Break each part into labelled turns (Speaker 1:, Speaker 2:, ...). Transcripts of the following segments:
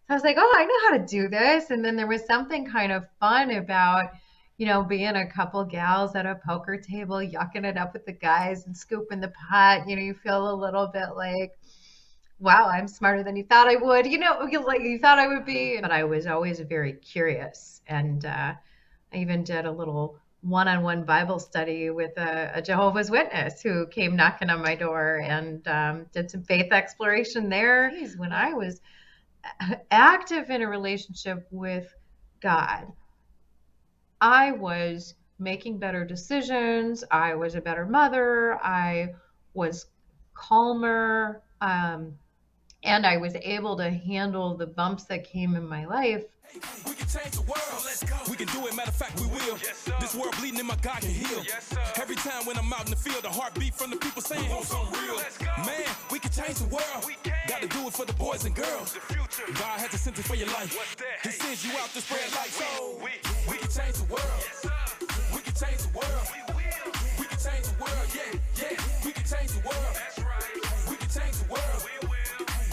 Speaker 1: So I was like, oh, I know how to do this. And then there was something kind of fun about, being a couple gals at a poker table, yucking it up with the guys and scooping the pot. You feel a little bit like, wow, I'm smarter than you thought I would. Like you thought I would be. But I was always very curious. And I even did a little one-on-one Bible study with a Jehovah's Witness who came knocking on my door and did some faith exploration there. Geez, when I was active in a relationship with God, I was making better decisions. I was a better mother. I was calmer. And I was able to handle the bumps that came in my life.
Speaker 2: We can change the world. Let's go. We can do it. Matter of fact, we will. Yes, this world bleeding in my God can heal. Yes, every time when I'm out in the field, the heartbeat from the people saying, "Want some real?" Man, we can change the world. Got to do it for the boys and girls. The future. God has a sentence for your life. He sends you out to spread light. So we can change the world. Yes, we can change the world. We can change the world. Yeah. We can change the world. That's right. We can change the world.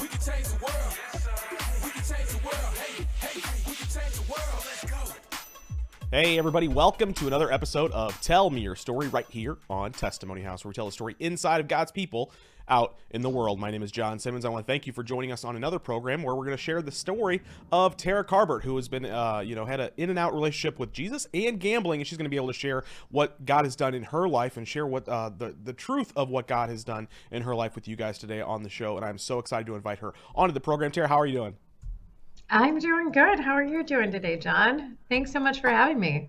Speaker 2: We can change the world. Yes, we can change the world. Hey, we can change the world. Let's go.
Speaker 3: Hey everybody, welcome to another episode of Tell Me Your Story right here on Testimony House, where we tell the story inside of God's people out in the world. My name is John Simmons. I want to thank you for joining us on another program where we're going to share the story of Terra Carbert, who has been, had an in and out relationship with Jesus and gambling, and she's going to be able to share what God has done in her life and share what the truth of what God has done in her life with you guys today on the show. And I'm so excited to invite her onto the program. Terra, how are you doing?
Speaker 1: I'm doing good. How are you doing today, John? Thanks so much for having me.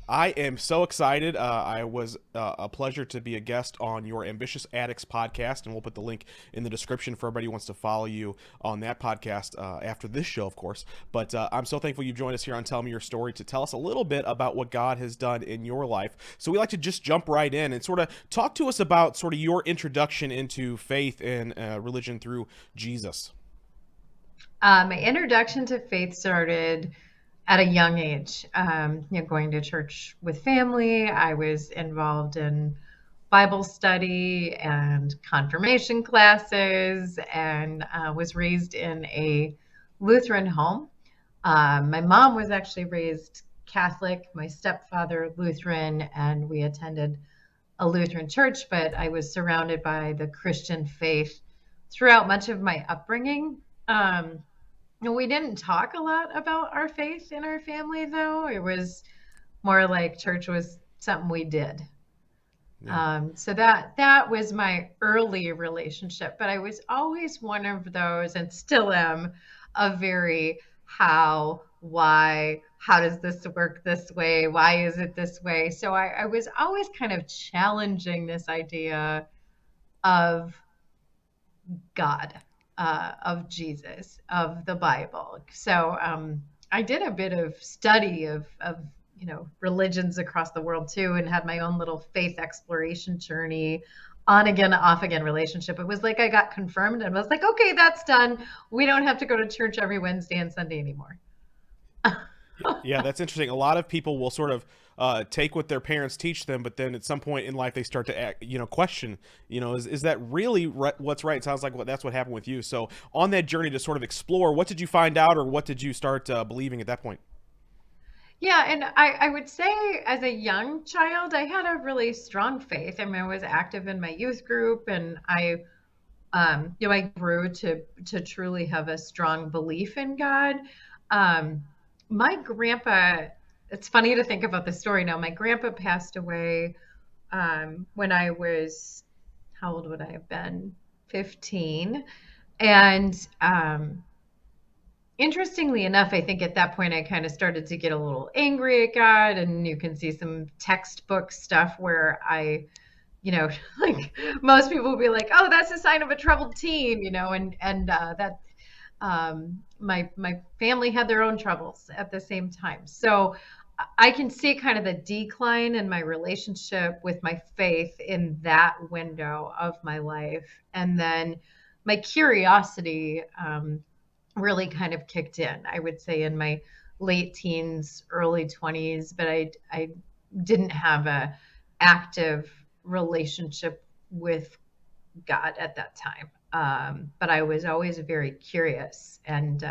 Speaker 3: I am so excited. I was a pleasure to be a guest on your Ambitious Addicts podcast, and we'll put the link in the description for everybody who wants to follow you on that podcast after this show, of course. But I'm so thankful you've joined us here on Tell Me Your Story to tell us a little bit about what God has done in your life. So we like to just jump right in and sort of talk to us about sort of your introduction into faith and religion through Jesus.
Speaker 1: My introduction to faith started at a young age, going to church with family. I was involved in Bible study and confirmation classes and was raised in a Lutheran home. My mom was actually raised Catholic, my stepfather Lutheran, and we attended a Lutheran church, but I was surrounded by the Christian faith throughout much of my upbringing. We didn't talk a lot about our faith in our family, though. It was more like church was something we did.
Speaker 3: Yeah.
Speaker 1: So that was my early relationship. But I was always one of those, and still am, a very how, why, how does this work this way? Why is it this way? So I was always kind of challenging this idea of God, of Jesus, of the Bible. So I did a bit of study of religions across the world too, and had my own little faith exploration journey, on again, off again relationship. It was like I got confirmed and was like, okay, that's done. We don't have to go to church every Wednesday and Sunday anymore.
Speaker 3: Yeah, that's interesting. A lot of people will sort of take what their parents teach them, but then at some point in life they start to question, is that really what's right? It sounds like that's what happened with you. So on that journey to sort of explore, what did you find out, or what did you start believing at that point?
Speaker 1: Yeah, and I would say as a young child, I had a really strong faith. I mean, I was active in my youth group, and I grew to truly have a strong belief in God. My grandpa, it's funny to think about the story now. My grandpa passed away when I was, how old would I have been? 15. And interestingly enough, I think at that point I kind of started to get a little angry at God, and you can see some textbook stuff where like most people will be like, oh, that's a sign of a troubled teen, and that my family had their own troubles at the same time. So I can see kind of the decline in my relationship with my faith in that window of my life. And then my curiosity really kind of kicked in, I would say, in my late teens, early 20s, but I didn't have a active relationship with God at that time. But I was always very curious, and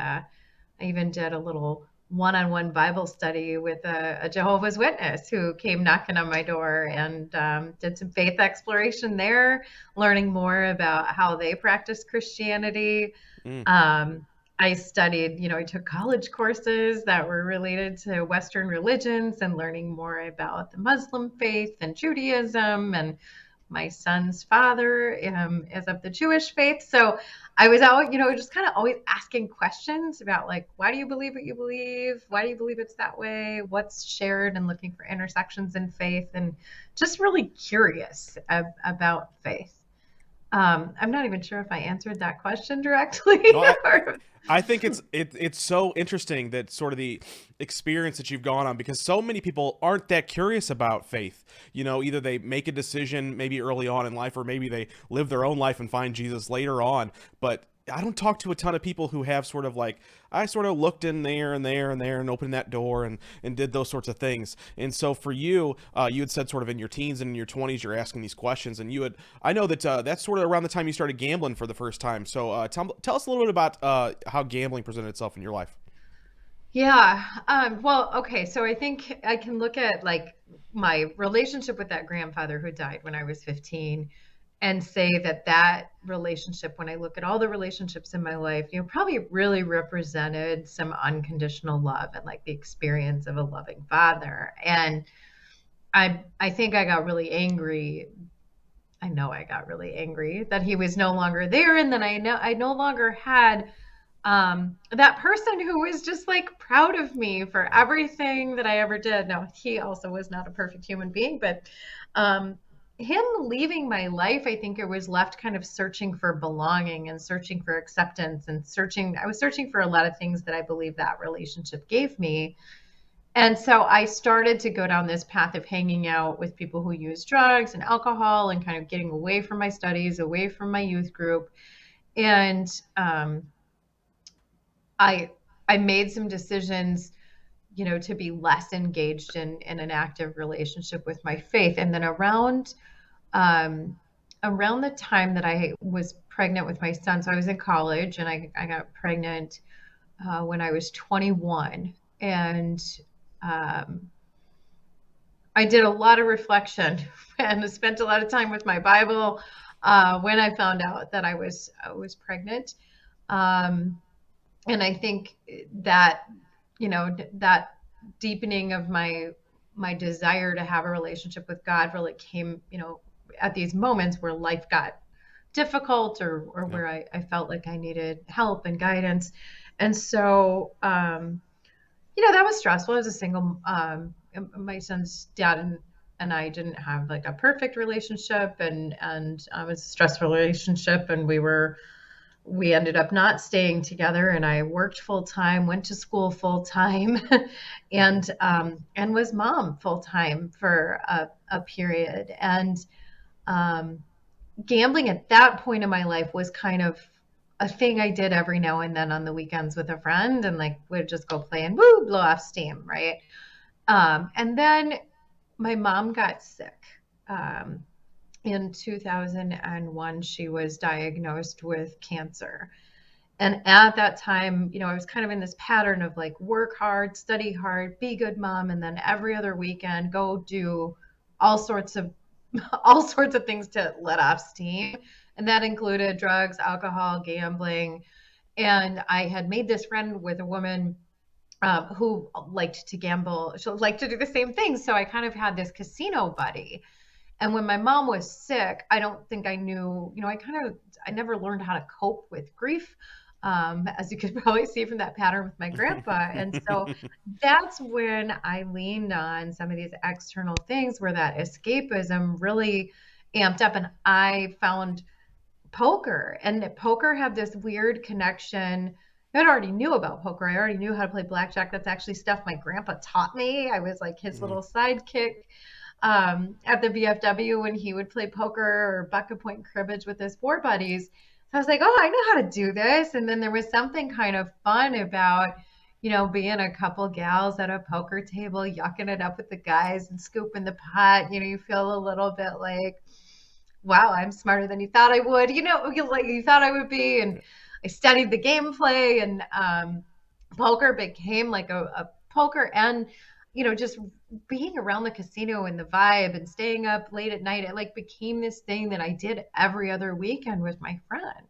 Speaker 1: I I even did a little one-on-one Bible study with a Jehovah's Witness who came knocking on my door, and did some faith exploration there, learning more about how they practice Christianity.
Speaker 3: Mm.
Speaker 1: Um, I studied, I took college courses that were related to Western religions and learning more about the Muslim faith and Judaism. And my son's father is of the Jewish faith. So I was out, just kind of always asking questions about, like, why do you believe what you believe? Why do you believe it's that way? What's shared, and looking for intersections in faith, and just really curious about faith. I'm not even sure if I answered that question directly.
Speaker 3: No,
Speaker 1: or-
Speaker 3: I think it's so interesting that sort of the experience that you've gone on, because so many people aren't that curious about faith. Either they make a decision maybe early on in life, or maybe they live their own life and find Jesus later on. But I don't talk to a ton of people who have sort of like, I sort of looked in there and there and there and opened that door and did those sorts of things. And so for you, you had said sort of in your teens and in your 20s, you're asking these questions, and I know that that's sort of around the time you started gambling for the first time. So tell us a little bit about how gambling presented itself in your life.
Speaker 1: Yeah. Well, okay. So I think I can look at, like, my relationship with that grandfather who died when I was 15, and say that relationship, when I look at all the relationships in my life, probably really represented some unconditional love and, like, the experience of a loving father. And I think I got really angry. I know I got really angry that he was no longer there, and then I no longer had that person who was just, like, proud of me for everything that I ever did. Now, he also was not a perfect human being, but him leaving my life, I think it was left kind of searching for belonging and searching for acceptance, and I was searching for a lot of things that I believe that relationship gave me. And so I started to go down this path of hanging out with people who use drugs and alcohol, and kind of getting away from my studies, away from my youth group. And I made some decisions, to be less engaged in an active relationship with my faith. And then around the time that I was pregnant with my son, so I was in college, and I got pregnant when I was 21. And I did a lot of reflection and spent a lot of time with my Bible when I found out that I was pregnant. And I think that, that deepening of my desire to have a relationship with God really came, at these moments where life got difficult, or
Speaker 3: Yeah.
Speaker 1: where I felt like I needed help and guidance. And so, that was stressful. I was a single, my son's dad and I didn't have, like, a perfect relationship, and it was a stressful relationship, and we ended up not staying together, and I worked full time, went to school full time, and was mom full time for a period. And gambling at that point in my life was kind of a thing I did every now and then on the weekends with a friend, and, like, would just go play and blow off steam, right? And then my mom got sick. In 2001, she was diagnosed with cancer. And at that time, I was kind of in this pattern of, like, work hard, study hard, be good mom, and then every other weekend go do all sorts of things to let off steam. And that included drugs, alcohol, gambling. And I had made this friend with a woman who liked to gamble. She liked to do the same thing. So I kind of had this casino buddy. And when my mom was sick, I don't think I knew, I never learned how to cope with grief, as you could probably see from that pattern with my grandpa. And so that's when I leaned on some of these external things where that escapism really amped up. And I found poker, and poker had this weird connection. I already knew about poker. I already knew how to play blackjack. That's actually stuff my grandpa taught me. I was like his little sidekick at the VFW when he would play poker or bucket point cribbage with his war buddies. So I was like, oh, I know how to do this. And then there was something kind of fun about, being a couple gals at a poker table, yucking it up with the guys and scooping the pot. You feel a little bit like, wow, I'm smarter than you thought I would, like you thought I would be. And I studied the gameplay, and poker became like a poker and just being around the casino and the vibe and staying up late at night, it like became this thing that I did every other weekend with my friend.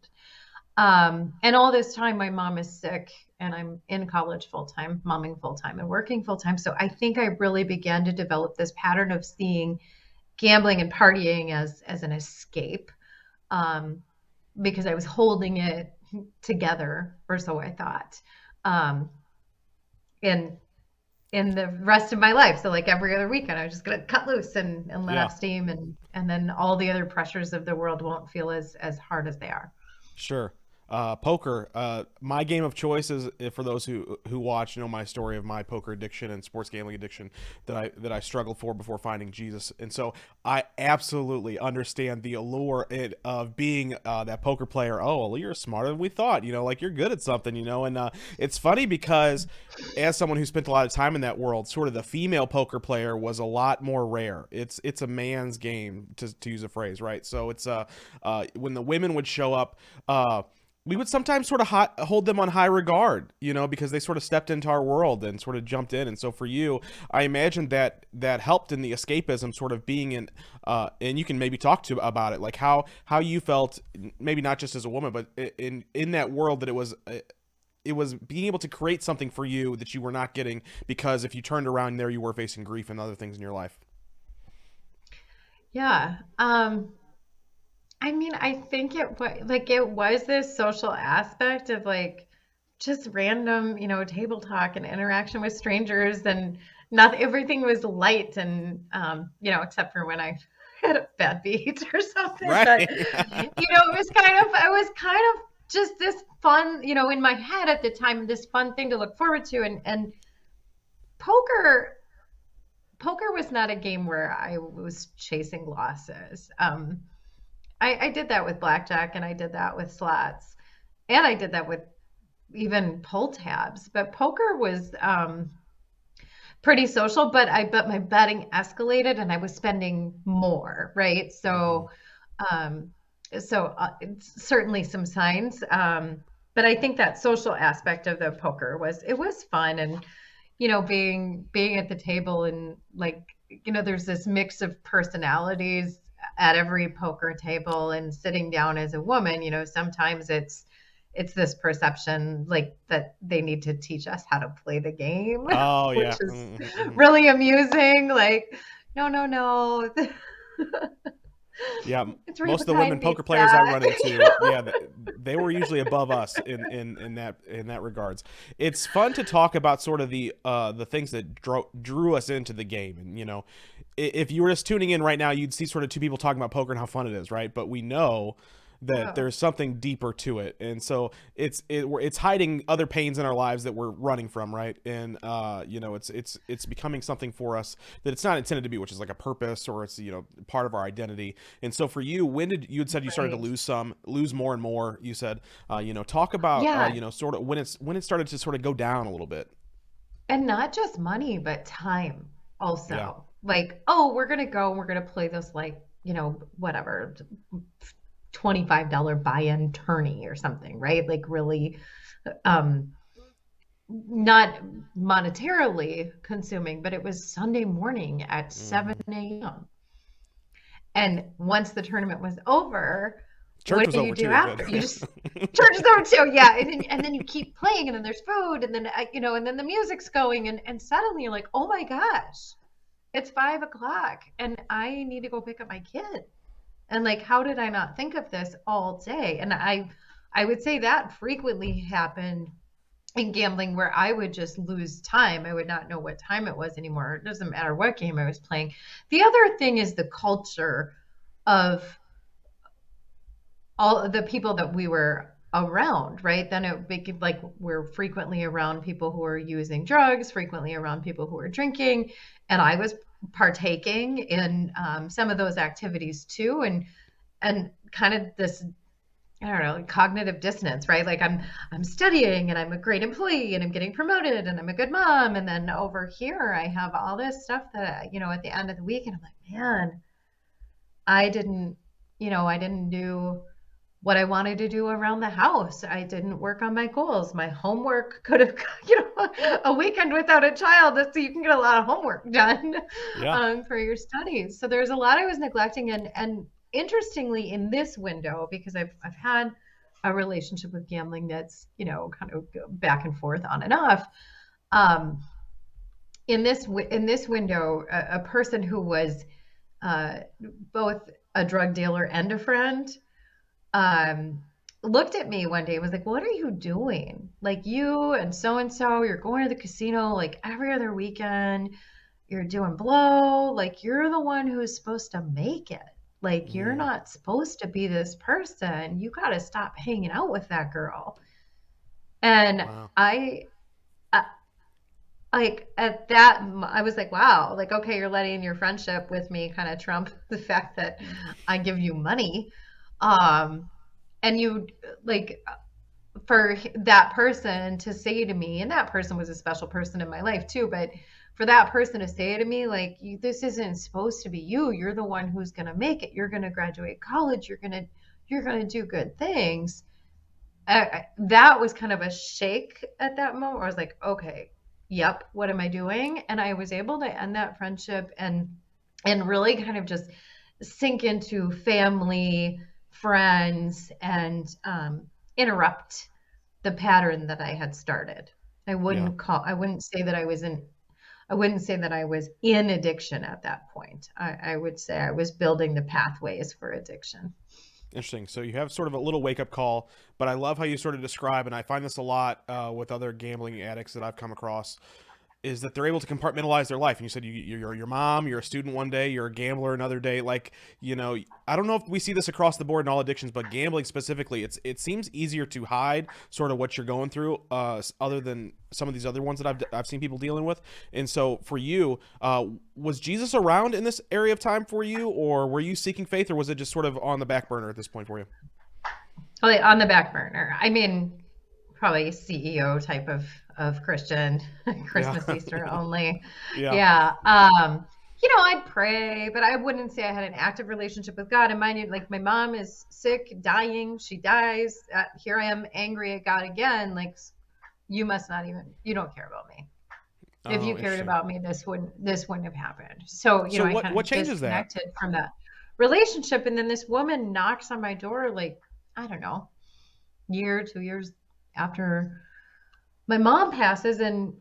Speaker 1: And all this time my mom is sick and I'm in college full time, momming full time and working full time. So I think I really began to develop this pattern of seeing gambling and partying as an escape, um, because I was holding it together, or so I thought. Um, in in the rest of my life. So like every other weekend, I was just gonna cut loose and let
Speaker 3: Yeah.
Speaker 1: off steam, and then all the other pressures of the world won't feel as hard as they are.
Speaker 3: Sure. Poker. My game of choice is, for those who watch, know my story of my poker addiction and sports gambling addiction that I struggled for before finding Jesus, and so I absolutely understand the allure of being that poker player. Oh, well, you're smarter than we thought. Like you're good at something. And it's funny because as someone who spent a lot of time in that world, sort of the female poker player was a lot more rare. It's a man's game, to use a phrase, right? So it's when the women would show up. We would sometimes sort of hold them on high regard, because they sort of stepped into our world and sort of jumped in. And so for you, I imagine that helped in the escapism, sort of being in, and you can maybe talk to about it, like how you felt, maybe not just as a woman, but in that world, that it was being able to create something for you that you were not getting, because if you turned around there, you were facing grief and other things in your life.
Speaker 1: Yeah. I mean, I think it was this social aspect of like just random, table talk and interaction with strangers, and not everything was light, and except for when I had a bad beat or something. But
Speaker 3: Right.
Speaker 1: it was kind of just this fun, in my head at the time, this fun thing to look forward to, and poker poker was not a game where I was chasing losses. I did that with blackjack and I did that with slots and I did that with even pull tabs. But poker was pretty social, but my betting escalated and I was spending more, right?
Speaker 3: Hmm.
Speaker 1: Um, it's certainly some signs. But I think that social aspect of the poker was fun, and being at the table, and like there's this mix of personalities at every poker table, and sitting down as a woman, sometimes it's this perception like that they need to teach us how to play the game,
Speaker 3: Oh
Speaker 1: which
Speaker 3: yeah.
Speaker 1: is
Speaker 3: Hmm.
Speaker 1: really amusing. Like, no, no, no.
Speaker 3: Yeah,
Speaker 1: It's right
Speaker 3: most of the women
Speaker 1: behind me,
Speaker 3: poker players I
Speaker 1: Scott.
Speaker 3: run into, yeah, they were usually above us in that regards. It's fun to talk about sort of the things that drew us into the game, and if you were just tuning in right now, you'd see sort of two people talking about poker and how fun it is, right? But we know that
Speaker 1: Oh,
Speaker 3: there's something deeper to it, and so it's hiding other pains in our lives that we're running from, right? And it's becoming something for us that it's not intended to be, which is like a purpose, or it's part of our identity. And so for you, when did you had said you started to
Speaker 1: right.
Speaker 3: lose more and more? You said, talk about
Speaker 1: Yeah.
Speaker 3: sort of when it started to sort of go down a little bit.
Speaker 1: And not just money, but time
Speaker 3: Yeah.
Speaker 1: also. Like, oh, we're gonna go and we're gonna play this like, whatever, $25 buy-in tourney or something, right? Like really um not monetarily consuming, but it was Sunday morning at
Speaker 3: Hmm.
Speaker 1: 7 a.m. And once the tournament was over,
Speaker 3: Church
Speaker 1: what
Speaker 3: was
Speaker 1: do you
Speaker 3: over
Speaker 1: do
Speaker 3: too. Good.
Speaker 1: after? You just church is over too, yeah. And then you keep playing, and then there's food, and then and then the music's going, and suddenly you're like, oh my gosh, it's 5 o'clock, and I need to go pick up my kid. And like, how did I not think of this all day? And I would say that frequently happened in gambling, where I would just lose time. I would not know what time it was anymore. It doesn't matter what game I was playing. The other thing is the culture of all of the people that we were around, right? Then it became like we're frequently around people who are using drugs, frequently around people who are drinking, and I was partaking in some of those activities too, and kind of this, I don't know, cognitive dissonance, right? Like I'm studying and I'm a great employee and I'm getting promoted and I'm a good mom, and then over here I have all this stuff that at the end of the week, and I'm like, man, I didn't, I didn't do what I wanted to do around the house. I didn't work on my goals. My homework could have, you know, a weekend without a child, so you can get a lot of homework done
Speaker 3: Yeah.
Speaker 1: for your studies. So there's a lot I was neglecting. And interestingly, in this window, because I've had a relationship with gambling that's, you know, kind of back and forth on and off. Um, in this window, a person who was uh, both a drug dealer and a friend um, looked at me one day and was like, "What are you doing? Like you and so, you're going to the casino like every other weekend. You're doing blow. Like you're the one who's supposed to make it. Like you're
Speaker 3: Mm,
Speaker 1: not supposed to be this person. You got to stop hanging out with that girl." And
Speaker 3: wow.
Speaker 1: I like at that, I was like, wow, like, okay, you're letting your friendship with me kind of trump the fact that I give you money. Um, and you like for that person to say to me, and that person was a special person in my life too, but for that person to say to me, like, this isn't supposed to be you. You're the one who's going to make it. You're going to graduate college. You're going to do good things. That was kind of a shake at that moment where I was like, okay, yep, what am I doing? And I was able to end that friendship and really kind of just sink into family, friends, and interrupt the pattern that I had started.
Speaker 3: Yeah.
Speaker 1: I wouldn't say that I wouldn't say that I was in addiction at that point. I would say I was building the pathways for addiction.
Speaker 3: Interesting. So you have sort of a little wake up call, but I love how you sort of describe, and I find this a lot with other gambling addicts that I've come across, is that they're able to compartmentalize their life. And you said you're your mom, you're a student one day, you're a gambler another day. Like, you know, I don't know if we see this across the board in all addictions, but gambling specifically, it seems easier to hide sort of what you're going through, other than some of these other ones that I've seen people dealing with. And so for you, was Jesus around in this area of time for you, or were you seeking faith, or was it just sort of on the back burner at this point for you?
Speaker 1: Like on the back burner. I mean, probably CEO type of Christian,
Speaker 3: Yeah.
Speaker 1: Christmas, Easter only.
Speaker 3: Yeah.
Speaker 1: Yeah. You know, I'd pray, but I wouldn't say I had an active relationship with God. And mind you, like my mom is sick, dying. She dies. Here I am angry at God again. Like you don't care about me. If
Speaker 3: Oh,
Speaker 1: you cared
Speaker 3: interesting.
Speaker 1: about me, this wouldn't have happened. So, you
Speaker 3: So
Speaker 1: know, I kind
Speaker 3: what
Speaker 1: of
Speaker 3: changes that?
Speaker 1: disconnected from that relationship. And then this woman knocks on my door, like, I don't know, year, 2 years after my mom passes. And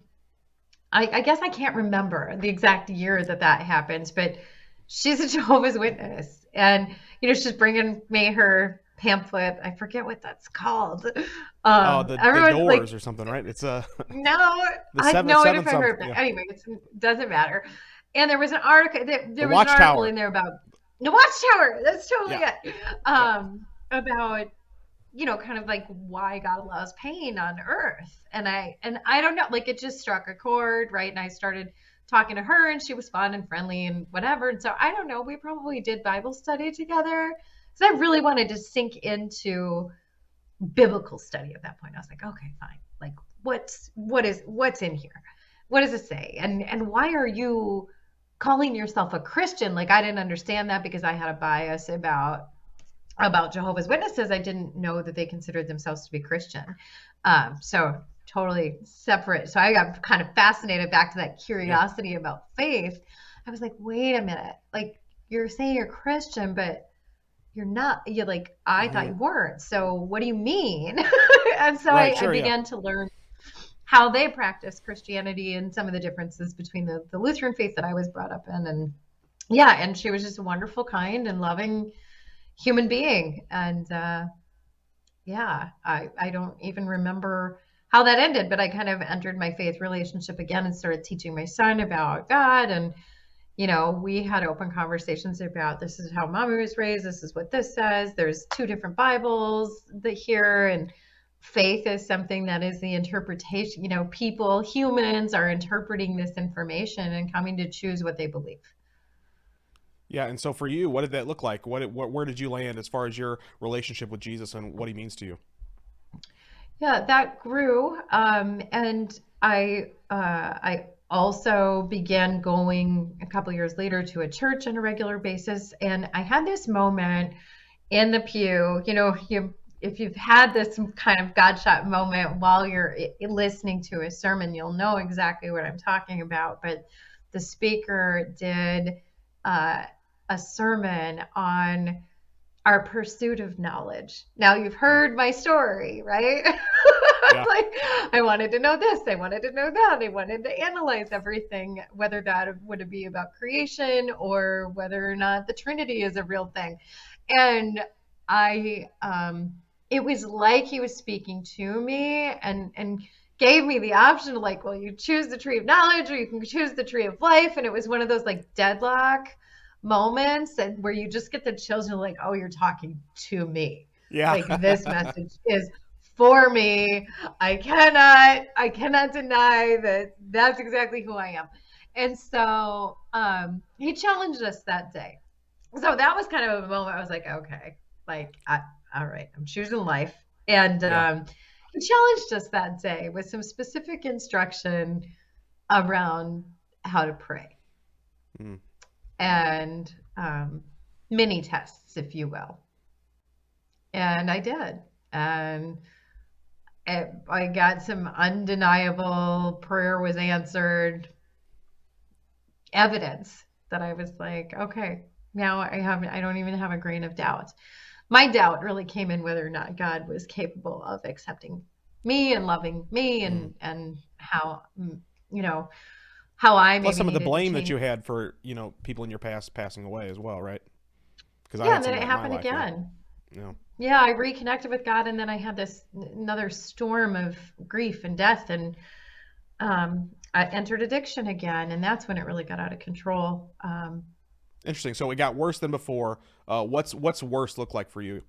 Speaker 1: I guess I can't remember the exact year that that happens, but she's a Jehovah's Witness. And, you know, she's bringing me her pamphlet. I forget what that's called.
Speaker 3: Oh, the
Speaker 1: Everyone's like,
Speaker 3: doors or something, right? It's
Speaker 1: no,
Speaker 3: the
Speaker 1: I
Speaker 3: seven
Speaker 1: know it
Speaker 3: seven
Speaker 1: if I heard
Speaker 3: something.
Speaker 1: that.
Speaker 3: Yeah.
Speaker 1: Anyway, it doesn't matter. And there was an article,
Speaker 3: The
Speaker 1: there was an article
Speaker 3: watchtower.
Speaker 1: in there about the Watchtower. That's totally
Speaker 3: Yeah.
Speaker 1: it.
Speaker 3: Yep.
Speaker 1: About, you know, kind of like why God allows pain on earth. And I don't know, like it just struck a chord, right? And I started talking to her and she was fun and friendly and whatever. And so I don't know, we probably did Bible study together. So I really wanted to sink into biblical study at that point. I was like, okay, fine. Like what's in here? What does it say? And why are you calling yourself a Christian? Like I didn't understand that because I had a bias about Jehovah's Witnesses. I didn't know that they considered themselves to be Christian. So totally separate. So I got kind of fascinated back to that
Speaker 3: Yeah.
Speaker 1: curiosity about faith. I was like, wait a minute, like you're saying you're Christian, but you're not. You're like, I thought
Speaker 3: Hmm.
Speaker 1: you weren't. So what do you mean? And so
Speaker 3: Right.
Speaker 1: I
Speaker 3: Sure. Yeah.
Speaker 1: began to learn how they practice Christianity and some of the differences between the Lutheran faith that I was brought up in. And yeah, and she was just a wonderful, kind, and loving human being. And yeah, I don't even remember how that ended, but I kind of entered my faith relationship again and started teaching my son about God. And, you know, we had open conversations about this is how mommy was raised. This is what this says. There's two different Bibles that here. And faith is something that is the interpretation, you know, humans are interpreting this information and coming to choose what they believe.
Speaker 3: Yeah. And so for you, what did that look like? Where did you land as far as your relationship with Jesus and what he means to you?
Speaker 1: Yeah, that grew, and I also began going a couple years later to a church on a regular basis, and I had this moment in the pew. If you've had this kind of God shot moment while you're listening to a sermon, you'll know exactly what I'm talking about. But the speaker did uh, a sermon on our pursuit of knowledge. Now you've heard my story, right?
Speaker 3: Yeah.
Speaker 1: Like, I wanted to know this, I wanted to know that, I wanted to analyze everything, whether that would be about creation or whether or not the Trinity is a real thing. And I it was like he was speaking to me and gave me the option to, like, well, you choose the tree of knowledge or you can choose the tree of life. And it was one of those like deadlock moments and where you just get the chills and you're like, oh, you're talking to me.
Speaker 3: Yeah.
Speaker 1: Like, this message is for me. I cannot deny that that's exactly who I am. And so he challenged us that day. So that was kind of a moment I was like, okay, like, all right, I'm choosing life. And
Speaker 3: Yeah.
Speaker 1: he challenged us that day with some specific instruction around how to pray.
Speaker 3: Mm.
Speaker 1: And mini tests, if you will. And I did. And I got some undeniable prayer was answered evidence that I was like, okay, now I don't even have a grain of doubt. My doubt really came in whether or not God was capable of accepting me and loving me and how, how I
Speaker 3: Plus
Speaker 1: maybe
Speaker 3: some of the
Speaker 1: needed to
Speaker 3: blame that
Speaker 1: change.
Speaker 3: you had for, people in your past passing away as well, right? Because I
Speaker 1: Yeah,
Speaker 3: had
Speaker 1: and then
Speaker 3: some of
Speaker 1: it
Speaker 3: that in my
Speaker 1: happened
Speaker 3: life. Yeah.
Speaker 1: again.
Speaker 3: Yeah.
Speaker 1: Yeah, I reconnected with God, and then I had this another storm of grief and death, and I entered addiction again, and that's when it really got out of control.
Speaker 3: Interesting. So it got worse than before. What's worse look like for you?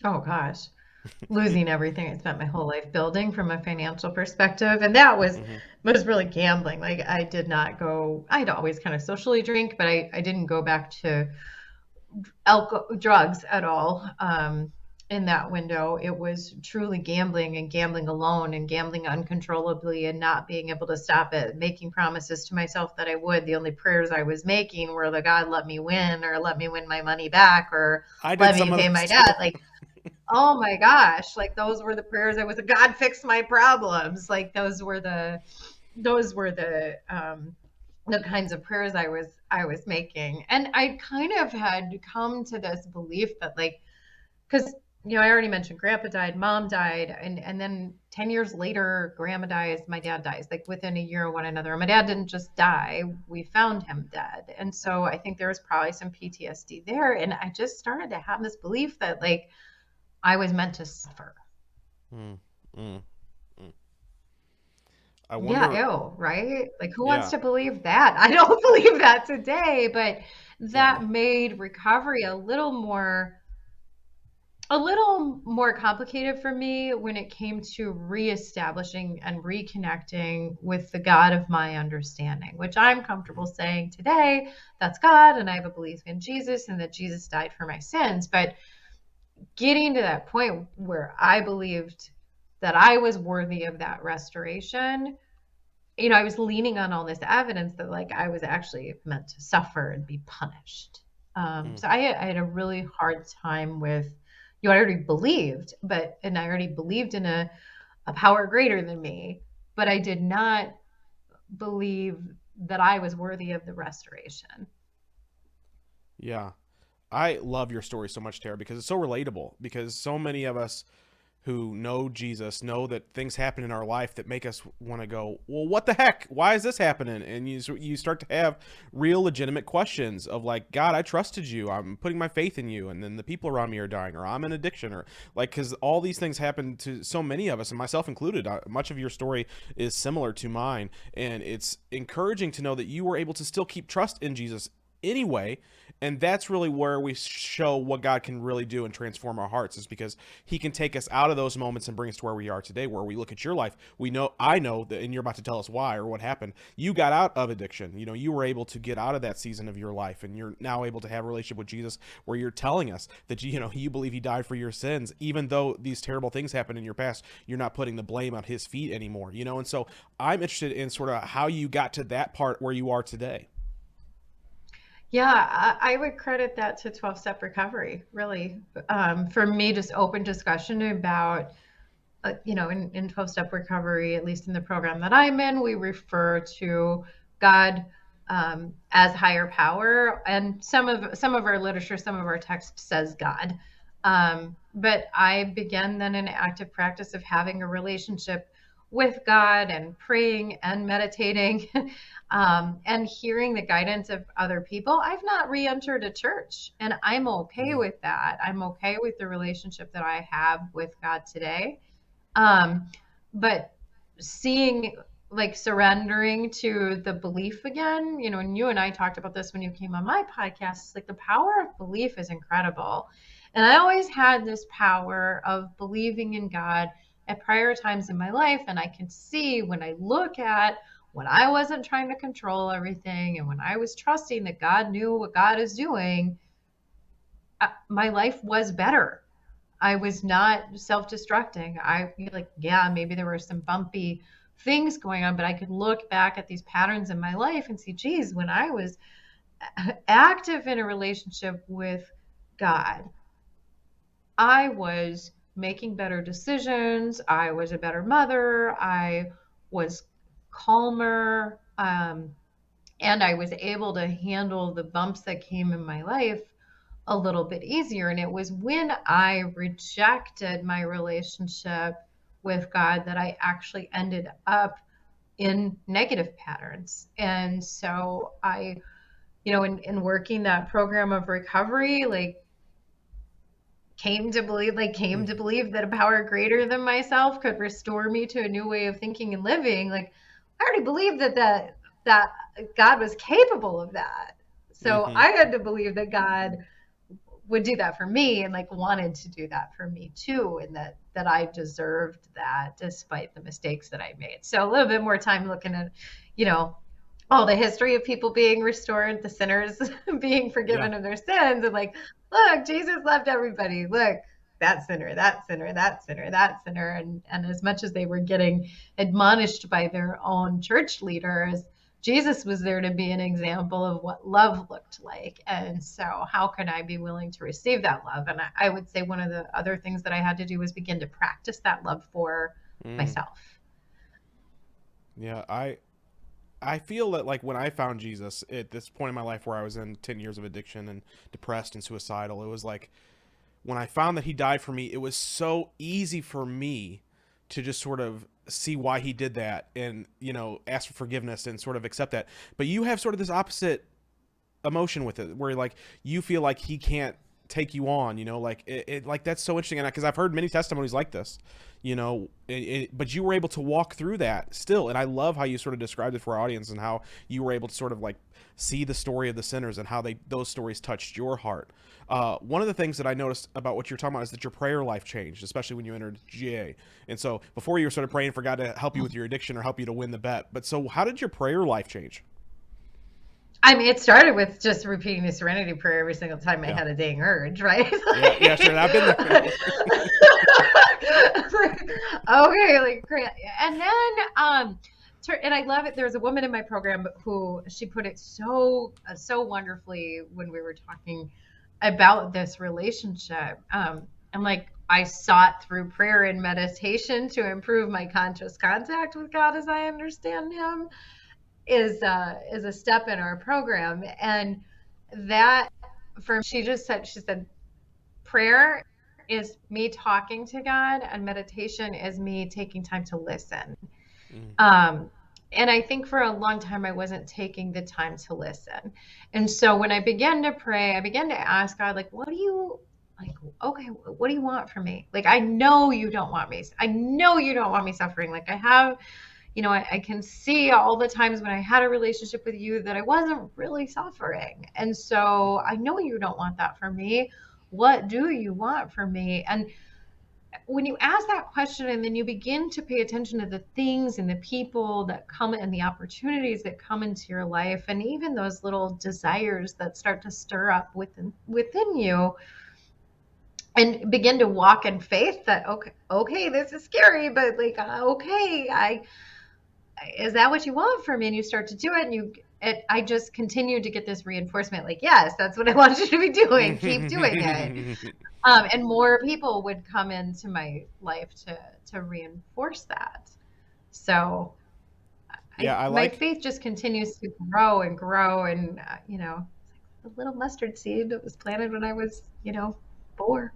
Speaker 1: Oh gosh, losing everything I spent my whole life building from a financial perspective, and that
Speaker 3: Mm-hmm.
Speaker 1: was really gambling. Like, I did not go. I'd always kind of socially drink, but I didn't go back to alcohol, drugs at all. In that window, it was truly gambling and gambling alone and gambling uncontrollably and not being able to stop it, making promises to myself that I would. The only prayers I was making were the God, let me win, or let me win my money back, or
Speaker 3: I did
Speaker 1: let
Speaker 3: some
Speaker 1: me
Speaker 3: of
Speaker 1: pay
Speaker 3: those
Speaker 1: my
Speaker 3: too.
Speaker 1: debt. Like, oh my gosh, like, those were the prayers I was, God, fix my problems. Like, those were the kinds of prayers I was making. And I kind of had come to this belief that, like, because I already mentioned grandpa died, mom died, and then 10 years later, grandma dies, my dad dies, like within a year of one another. And my dad didn't just die, we found him dead. And so I think there was probably some PTSD there. And I just started to have this belief that, like, I was meant to suffer.
Speaker 3: Mm, mm, mm. I
Speaker 1: Yeah,
Speaker 3: wonder.
Speaker 1: ew, right? Like, who wants
Speaker 3: Yeah.
Speaker 1: to believe that? I don't believe that today, but
Speaker 3: Yeah.
Speaker 1: that made recovery a little more complicated for me when it came to reestablishing and reconnecting with the God of my understanding, which I'm comfortable saying today that's God, and I have a belief in Jesus and that Jesus died for my sins. But getting to that point where I believed that I was worthy of that restoration, I was leaning on all this evidence that, like, I was actually meant to suffer and be punished.
Speaker 3: Mm.
Speaker 1: So I had a really hard time with, I already believed, and I already believed in a power greater than me, but I did not believe that I was worthy of the restoration.
Speaker 3: Yeah. I love your story so much, Tara, because it's so relatable. Because so many of us who know Jesus know that things happen in our life that make us want to go, well, what the heck? Why is this happening? And you start to have real legitimate questions of, like, God, I trusted you. I'm putting my faith in you. And then the people around me are dying, or I'm in addiction, or, like, because all these things happen to so many of us, and myself included. Much of your story is similar to mine. And it's encouraging to know that you were able to still keep trust in Jesus anyway. And that's really where we show what God can really do and transform our hearts, is because he can take us out of those moments and bring us to where we are today, where we look at your life. I know that, and you're about to tell us why or what happened. You got out of addiction. You were able to get out of that season of your life, and you're now able to have a relationship with Jesus where you're telling us that, you believe he died for your sins. Even though these terrible things happened in your past, you're not putting the blame on his feet anymore, and so I'm interested in sort of how you got to that part where you are today.
Speaker 1: Yeah, I would credit that to 12-step recovery, really. For me, just open discussion about, in 12-step recovery, at least in the program that I'm in, we refer to God as higher power, and some of our literature, some of our text says God. But I began then an active practice of having a relationship with God and praying and meditating, and hearing the guidance of other people. I've not re-entered a church, and I'm okay with that. I'm okay with the relationship that I have with God today. Um, but seeing, like, surrendering to the belief again, and you and I talked about this when you came on my podcast, it's like the power of belief is incredible. And I always had this power of believing in God at prior times in my life. And I can see when I look at when I wasn't trying to control everything and when I was trusting that God knew what God is doing, my life was better. I was not self-destructing. I feel like, yeah, maybe there were some bumpy things going on, but I could look back at these patterns in my life and see, geez, when I was active in a relationship with God, I was making better decisions. I was a better mother. I was calmer. And I was able to handle the bumps that came in my life a little bit easier. And it was when I rejected my relationship with God that I actually ended up in negative patterns. And so in working that program of recovery, like, came to believe that a power greater than myself could restore me to a new way of thinking and living. Like, I already believed that God was capable of that. So
Speaker 3: Mm-hmm.
Speaker 1: I had to believe that God would do that for me, and, like, wanted to do that for me too, and that I deserved that despite the mistakes that I made. So a little bit more time looking at, you know, all the history of people being restored, the sinners being
Speaker 3: Yeah.
Speaker 1: forgiven of their sins, and, like, look, Jesus loved everybody. Look, that sinner, that sinner, that sinner, that sinner, and as much as they were getting admonished by their own church leaders, Jesus was there to be an example of what love looked like. And so, how can I be willing to receive that love? And I would say one of the other things that I had to do was begin to practice that love for
Speaker 3: Mm.
Speaker 1: myself.
Speaker 3: Yeah. I feel that, like, when I found Jesus at this point in my life where I was in 10 years of addiction and depressed and suicidal, it was like when I found that he died for me, it was so easy for me to just sort of see why he did that and, ask for forgiveness and sort of accept that. But you have sort of this opposite emotion with it where, like, you feel like he can't take you on, like like that's so interesting. And because I've heard many testimonies like this, but you were able to walk through that still. And I love how you sort of described it for our audience and how you were able to sort of, like, see the story of the sinners and how those stories touched your heart. One of the things that I noticed about what you're talking about is that your prayer life changed, especially when you entered GA. And so before, you were sort of praying for God to help you with your addiction or help you to win the bet. But so how did your prayer life change?
Speaker 1: I mean, it started with just repeating the Serenity Prayer every single time I
Speaker 3: Yeah.
Speaker 1: had a dang urge, right?
Speaker 3: Yeah, sure. I've been there.
Speaker 1: Okay, like, great. And then, and I love it. There's a woman in my program who, she put it so wonderfully when we were talking about this relationship. And, like, I sought through prayer and meditation to improve my conscious contact with God as I understand Him, is a step in our program. And that, for she said prayer is me talking to God, and meditation is me taking time to listen.
Speaker 3: Mm.
Speaker 1: And I think for a long time I wasn't taking the time to listen. And so when I began to pray, I began to ask God, like, what do you, like, okay, what do you want from me? Like, I know you don't want me. I know you don't want me suffering. Like, I have, I can see all the times when I had a relationship with you that I wasn't really suffering. And so I know you don't want that for me. What do you want from me? And when you ask that question and then you begin to pay attention to the things and the people that come and the opportunities that come into your life, and even those little desires that start to stir up within you, and begin to walk in faith that, okay, this is scary, but, like, okay, is that what you want from me? And you start to do it, I just continued to get this reinforcement, like, yes, that's what I want you to be doing. Keep doing it. And more people would come into my life to reinforce that. So
Speaker 3: Yeah, I
Speaker 1: my
Speaker 3: like.
Speaker 1: faith just continues to grow and grow. And, the little mustard seed that was planted when I was, 4.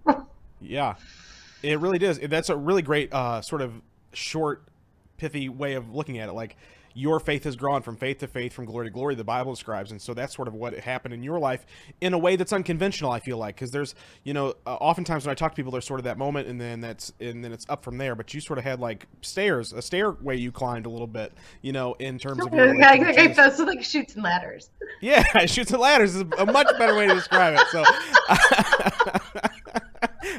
Speaker 3: Yeah, it really does. That's a really great sort of short, pithy way of looking at it. Like, your faith has grown from faith to faith, from glory to glory, the Bible describes. And so that's sort of what happened in your life in a way that's unconventional, I feel like. Because there's, oftentimes when I talk to people, there's sort of that moment, and then it's up from there. But you sort of had like a stairway you climbed a little bit, in terms of your
Speaker 1: Yeah,
Speaker 3: relationship with Jesus.
Speaker 1: that's like shoots and ladders.
Speaker 3: Yeah, shoots and ladders is a much better way to describe it. So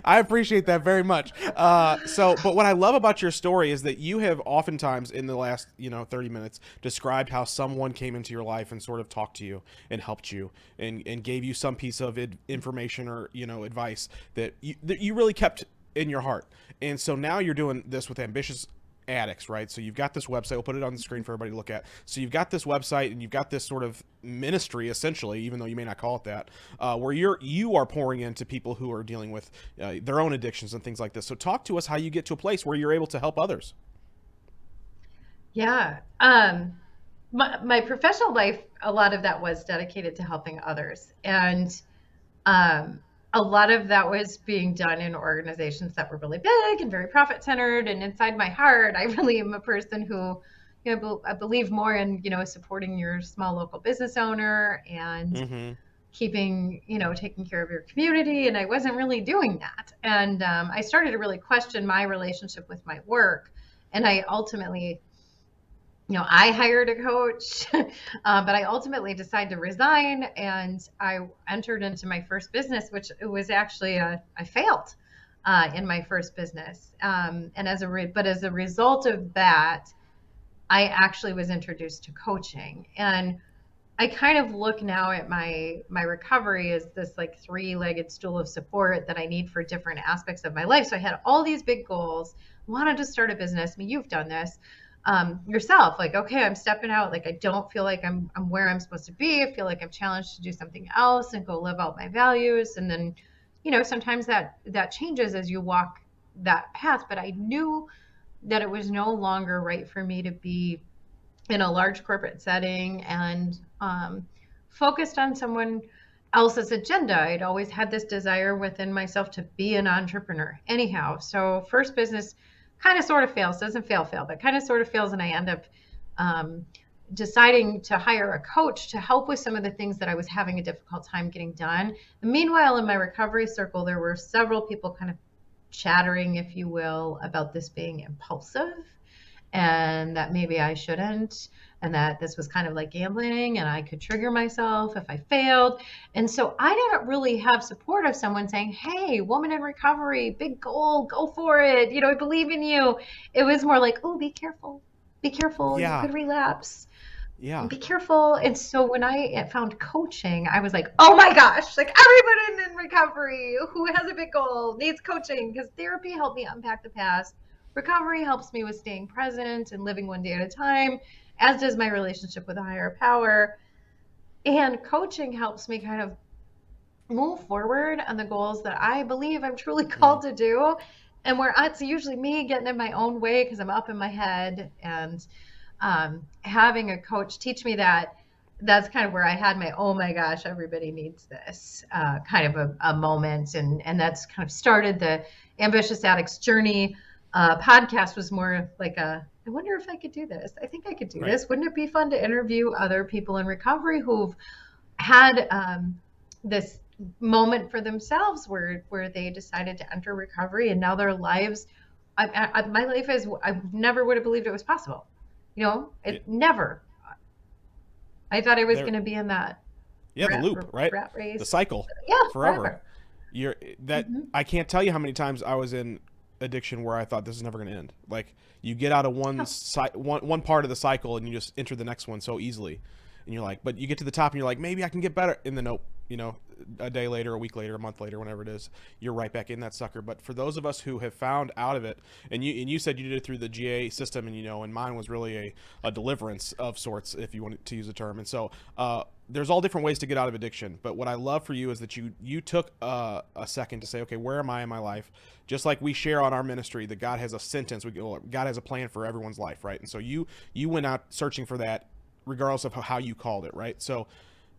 Speaker 3: I appreciate that very much. But what I love about your story is that you have oftentimes in the last, 30 minutes described how someone came into your life and sort of talked to you and helped you and gave you some piece of information or, advice that you really kept in your heart. And so now you're doing this with Ambitious Addicts, right? So you've got this website. We'll put it on the screen for everybody to look at. So you've got this website and you've got this sort of ministry, essentially, even though you may not call it that, where you are pouring into people who are dealing with their own addictions and things like this. So talk to us how you get to a place where you're able to help others.
Speaker 1: Yeah. My professional life, a lot of that was dedicated to helping others. And a lot of that was being done in organizations that were really big and very profit centered. And inside my heart, I really am a person who, I believe more in, supporting your small local business owner and
Speaker 3: Mm-hmm.
Speaker 1: keeping, taking care of your community. And I wasn't really doing that. And I started to really question my relationship with my work. And I ultimately, I hired a coach, but I ultimately decided to resign, and I entered into my first business, which it was actually I failed in my first business, and as a result of that, I actually was introduced to coaching, and I kind of look now at my recovery as this like 3-legged stool of support that I need for different aspects of my life. So I had all these big goals, wanted to start a business. I mean, you've done this yourself, like, okay, I'm stepping out. Like, I don't feel like I'm where I'm supposed to be. I feel like I'm challenged to do something else and go live out my values. And then, sometimes that changes as you walk that path. But I knew that it was no longer right for me to be in a large corporate setting and focused on someone else's agenda. I'd always had this desire within myself to be an entrepreneur anyhow. So first business kind of sort of fails, doesn't fail, but kind of sort of fails. And I end up deciding to hire a coach to help with some of the things that I was having a difficult time getting done. And meanwhile, in my recovery circle, there were several people kind of chattering, if you will, about this being impulsive and that maybe I shouldn't, and that this was kind of like gambling and I could trigger myself if I failed. And so I didn't really have support of someone saying, hey, woman in recovery, big goal, go for it. I believe in you. It was more like, oh, be careful, you
Speaker 3: Yeah.
Speaker 1: could relapse.
Speaker 3: Yeah.
Speaker 1: Be careful. And so when I found coaching, I was like, oh my gosh, like everybody in recovery who has a big goal needs coaching, because therapy helped me unpack the past. Recovery helps me with staying present and living one day at a time, as does my relationship with a higher power. And coaching helps me kind of move forward on the goals that I believe I'm truly called to do. And where it's usually me getting in my own way because I'm up in my head, and having a coach teach me that's kind of where I had my, oh my gosh, everybody needs this kind of a moment. And that's kind of started the Ambitious Addicts Journey. Podcast was more like I wonder if I could do this. I think I could do this. Wouldn't it be fun to interview other people in recovery who've had this moment for themselves where they decided to enter recovery, and now their lives, my life is, I never would have believed it was possible. Never. I thought I was going to be in that
Speaker 3: the loop, right?
Speaker 1: rat race.
Speaker 3: The cycle.
Speaker 1: Yeah,
Speaker 3: forever. I can't tell you how many times I was in addiction where I thought this is never going to end. Like, you get out of one part of the cycle and you just enter the next one so easily. and you're like, but you get to the top and you're like, maybe I can get better, and then nope, a day later, a week later, a month later, whenever it is, you're right back in that sucker. But for those of us who have found out of it, and you said you did it through the GA system, and mine was really a deliverance of sorts, if you want to use a term. And so there's all different ways to get out of addiction. But what I love for you is that you took a second to say, okay, where am I in my life? Just like we share on our ministry that God has a sentence, God has a plan for everyone's life, right? And so you went out searching for that, regardless of how you called it, right? So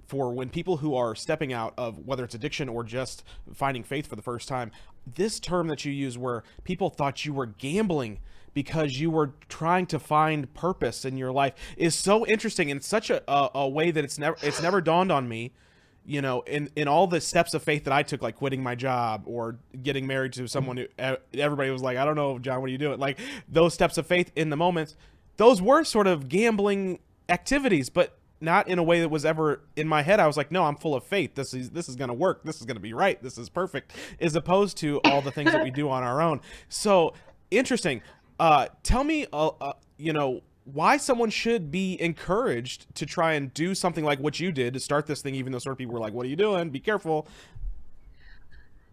Speaker 3: for when people who are stepping out of whether it's addiction or just finding faith for the first time, this term that you use where people thought you were gambling because you were trying to find purpose in your life is so interesting, and it's such a way that it's never dawned on me, in all the steps of faith that I took, like quitting my job or getting married to someone who everybody was like, I don't know, John, what are you doing? Like those steps of faith in the moments, those were sort of gambling activities, but not in a way that was ever in my head. I was like, no, I'm full of faith. This is going to work. This is going to be right. This is perfect, as opposed to all the things that we do on our own. So interesting. Tell me, why someone should be encouraged to try and do something like what you did to start this thing, even though sort of people were like, what are you doing? Be careful.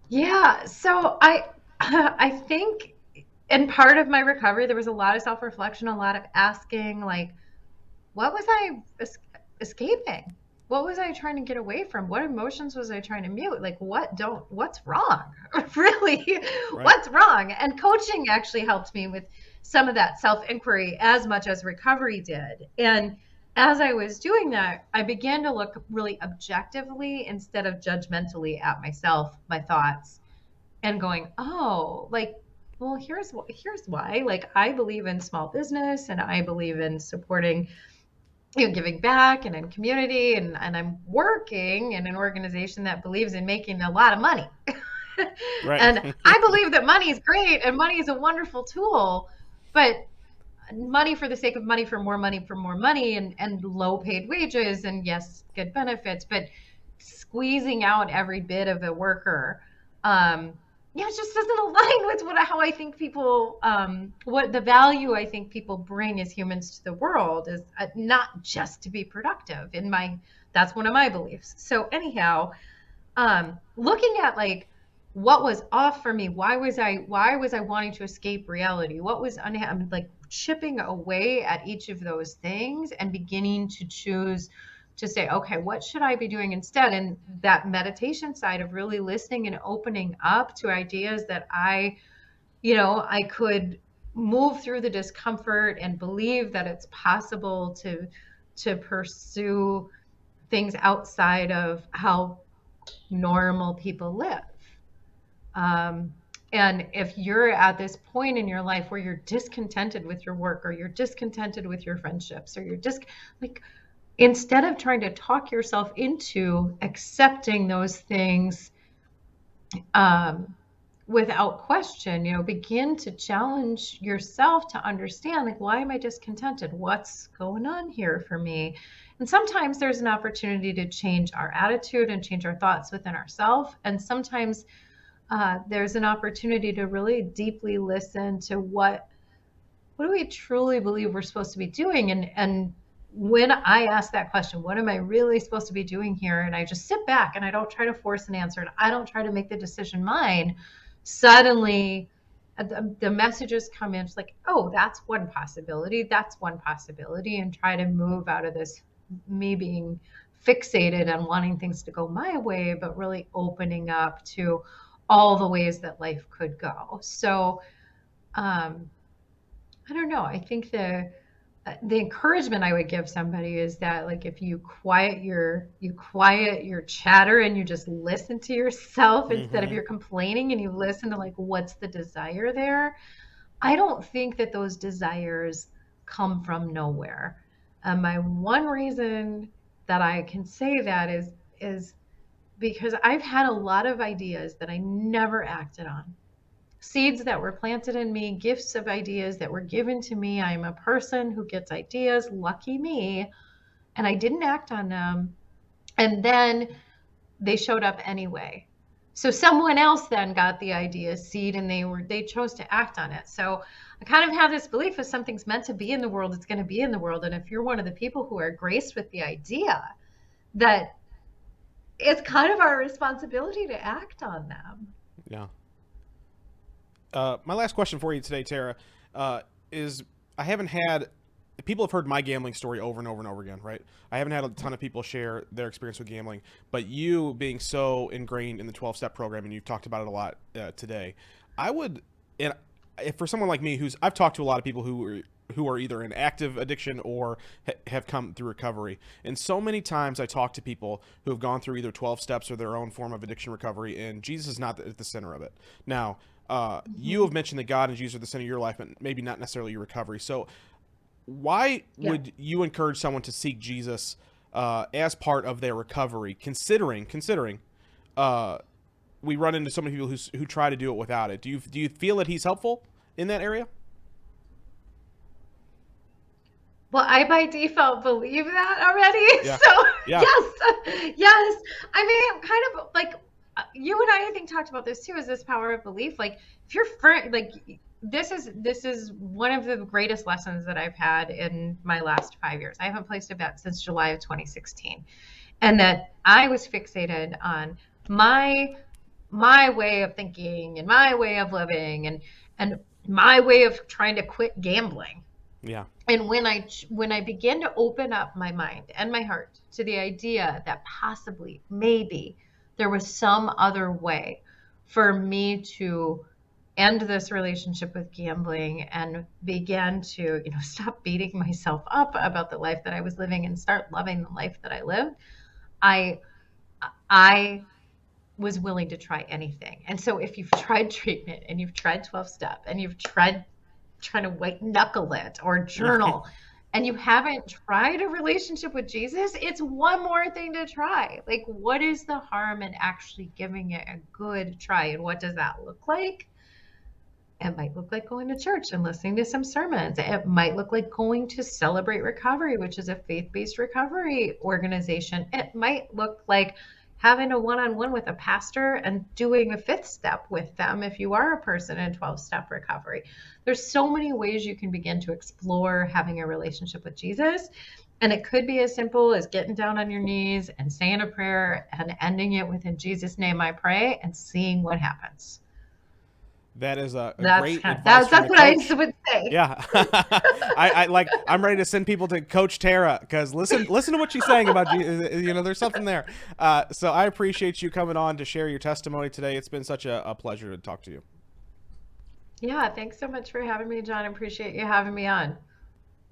Speaker 1: Yeah. So I think in part of my recovery, there was a lot of self-reflection, a lot of asking, like, what was I escaping? What was I trying to get away from? What emotions was I trying to mute? Like, what's wrong? Really,
Speaker 3: Right.
Speaker 1: what's wrong? And coaching actually helped me with some of that self-inquiry as much as recovery did. And as I was doing that, I began to look really objectively instead of judgmentally at myself, my thoughts, and going, oh, like, well, here's why. Like, I believe in small business, and I believe in supporting, giving back and in community, and I'm working in an organization that believes in making a lot of money.
Speaker 3: Right.
Speaker 1: And I believe that money is great and money is a wonderful tool, but money for the sake of money for more money and low paid wages and yes, good benefits, but squeezing out every bit of a worker, it just doesn't align with how I think people, what the value I think people bring as humans to the world is not just to be productive. That's one of my beliefs. So anyhow, looking at like what was off for me, why was I wanting to escape reality? What was like chipping away at each of those things and beginning to choose to say, okay, what should I be doing instead? And that meditation side of really listening and opening up to ideas that I could move through the discomfort and believe that it's possible to pursue things outside of how normal people live. And if you're at this point in your life where you're discontented with your work, or you're discontented with your friendships, or you're just like, instead of trying to talk yourself into accepting those things without question, begin to challenge yourself to understand, like, why am I discontented? What's going on here for me? And sometimes there's an opportunity to change our attitude and change our thoughts within ourselves. And sometimes there's an opportunity to really deeply listen to what do we truly believe we're supposed to be doing? And when I ask that question, what am I really supposed to be doing here? And I just sit back and I don't try to force an answer, and I don't try to make the decision mine. Suddenly the messages come in. It's like, oh, that's one possibility. That's one possibility. And try to move out of this, me being fixated on wanting things to go my way, but really opening up to all the ways that life could go. So, I don't know. I think the encouragement I would give somebody is that, like, if you quiet your chatter and you just listen to yourself instead of your complaining, and you listen to, like, what's the desire there. I don't think that those desires come from nowhere. My one reason that I can say that is because I've had a lot of ideas that I never acted on. Seeds that were planted in me, gifts of ideas that were given to me. I'm a person who gets ideas, lucky me, and I didn't act on them. And then they showed up anyway. So someone else then got the idea seed and they chose to act on it. So I kind of have this belief if something's meant to be in the world, it's going to be in the world. And if you're one of the people who are graced with the idea, that it's kind of our responsibility to act on them.
Speaker 3: Yeah. My last question for you today, Terra, is I haven't had people have heard my gambling story over and over and over again, right? I haven't had a ton of people share their experience with gambling, but you being so ingrained in the 12-step program, and you've talked about it a lot today, I would, and if for someone like me, I've talked to a lot of people who are either in active addiction or have come through recovery, and so many times I talk to people who have gone through either 12 steps or their own form of addiction recovery, and Jesus is not at the center of it. Now, you have mentioned that God and Jesus are the center of your life, but maybe not necessarily your recovery. So why would you encourage someone to seek Jesus as part of their recovery, considering we run into so many people who try to do it without it? Do you feel that he's helpful in that area?
Speaker 1: Well, I by default believe that already.
Speaker 3: Yeah.
Speaker 1: So
Speaker 3: Yeah.
Speaker 1: yes. I mean, kind of like you and I think talked about this too, is this power of belief. Like if you're this is one of the greatest lessons that I've had in my last 5 years. I haven't placed a bet since July of 2016. And that I was fixated on my way of thinking and my way of living and my way of trying to quit gambling.
Speaker 3: Yeah.
Speaker 1: And when I began to open up my mind and my heart to the idea that possibly, maybe there was some other way for me to end this relationship with gambling and began to, stop beating myself up about the life that I was living and start loving the life that I lived, I was willing to try anything. And so if you've tried treatment and you've tried 12-step and you've tried trying to white knuckle it or journal and you haven't tried a relationship with Jesus, it's one more thing to try. Like, what is the harm in actually giving it a good try? And what does that look like? It might look like going to church and listening to some sermons. It might look like going to Celebrate Recovery, which is a faith-based recovery organization. It might look like having a one-on-one with a pastor and doing a 5th step with them if you are a person in 12-step recovery. There's so many ways you can begin to explore having a relationship with Jesus. And it could be as simple as getting down on your knees and saying a prayer and ending it with, "In Jesus' name I pray," and seeing what happens.
Speaker 3: That is great advice.
Speaker 1: That's what I would say.
Speaker 3: Yeah. I'm ready to send people to Coach Terra because listen to what she's saying about there's something there. So I appreciate you coming on to share your testimony today. It's been such a pleasure to talk to you.
Speaker 1: Yeah, thanks so much for having me, John. I appreciate you having me on.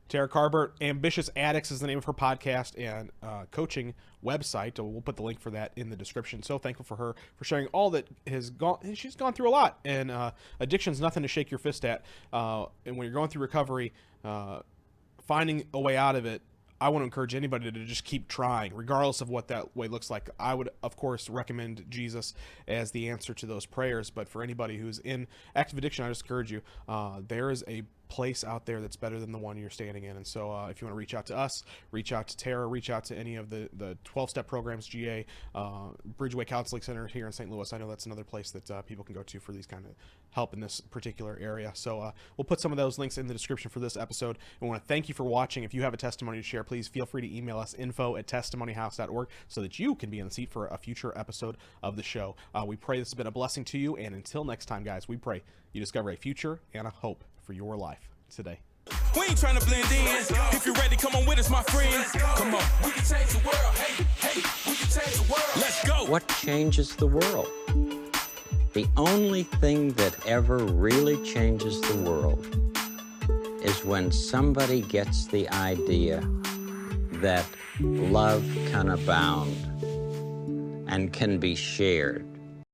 Speaker 3: Terra Carbert, Ambitious Addicts is the name of her podcast and coaching website. We'll put the link for that in the description. So thankful for her for sharing all that has gone. She's gone through a lot, and addiction's nothing to shake your fist at. And when you're going through recovery, finding a way out of it, I want to encourage anybody to just keep trying, regardless of what that way looks like. I would, of course, recommend Jesus as the answer to those prayers. But for anybody who's in active addiction, I just encourage you, there is a place out there that's better than the one you're standing in. And so if you want to reach out to us, reach out to Terra, reach out to any of the 12-step programs, GA, Bridgeway Counseling Center here in St. Louis. I know that's another place that people can go to for these kind of help in this particular area. So we'll put some of those links in the description for this episode. And we want to thank you for watching. If you have a testimony to share, please feel free to email us info@testimonyhouse.org so that you can be in the seat for a future episode of the show. We pray this has been a blessing to you. And until next time, guys, we pray you discover a future and a hope for your life today.
Speaker 2: We ain't trying to blend in. If you're ready, come on with us, my friends. Come on, we can change the world. Hey, we can change the world. Let's go.
Speaker 4: What changes the world? The only thing that ever really changes the world is when somebody gets the idea that love can abound and can be shared.